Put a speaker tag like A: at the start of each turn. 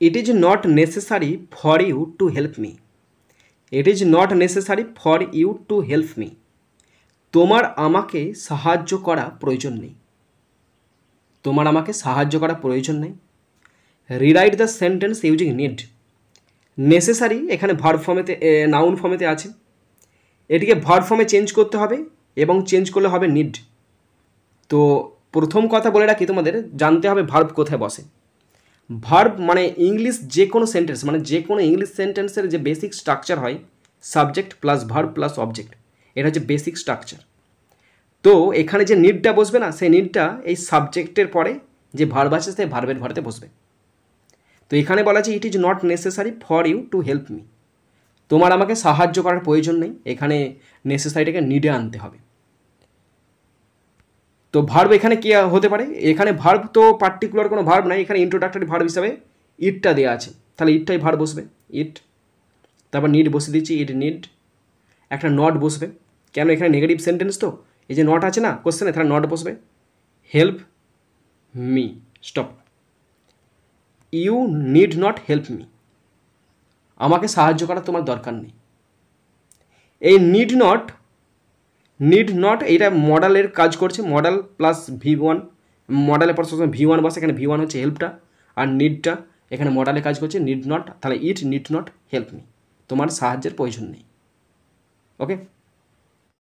A: It is not necessary for you to help me. It is not necessary for you to help me. তোমার আমাকে সাহায্য করা প্রয়োজন নেই। তোমার আমাকে সাহায্য করা প্রয়োজন নেই। Rewrite the sentence using need. Necessary এখানে ভার্ব ফর্মেতে, নাউন ফর্মেতে আছে, এটিকে ভার্ব ফর্মে চেঞ্জ করতে হবে এবং চেঞ্জ করলে হবে নিড। তো প্রথম কথা বলে রাখি, তোমাদের জানতে হবে ভার্ব কোথায় বসে। ভার্ব মানে ইংলিশ যে কোনো সেন্টেন্স, মানে যে কোনো ইংলিশ সেন্টেন্সের যে বেসিক স্ট্রাকচার হয় subject plus verb plus object, এটা হচ্ছে বেসিক স্ট্রাকচার। তো এখানে যে নিডটা বসবে না, সেই নিডটা এই সাবজেক্টের পরে যে ভার্ব আছে সেই ভার্বের ঘরেতে বসবে। তো এখানে বলা আছে it is not necessary for you to help me. তোমার আমাকে সাহায্য করার প্রয়োজন নেই, এখানে নেসেসারিটাকে নিডে আনতে হবে। তো ভার্ব এখানে কি হতে পারে, এখানে ভার্ব তো পার্টিকুলার কোনো ভার্ব নাই, এখানে ইন্ট্রোডাক্টরি ভার্ব হিসাবে ইটটা দেওয়া আছে, তাহলে ইটটাই ভার্ব বসবে, ইট। তারপর নিড বসে দিচ্ছি, ইট নিড। একটা নট বসবে, কেন এখানে নেগেটিভ সেন্টেন্স তো, এই যে নট আছে না কোশ্চেনে, তাহলে নট বসবে। Help me, stop. You need not help me. আমাকে সাহায্য করা তোমার দরকার নেই। এই নিড নট এইটা মডালের কাজ করছে, মডাল প্লাস V1, মডালের পর সবসময় V1 বসে, এখানে V1 হচ্ছে হেল্পটা, আর নিডটা এখানে মডালে কাজ করছে, নিড নট, তাহলে ইট নিড নট হেল্প মি। তোমার সাহায্যের প্রয়োজন নেই। ওকে।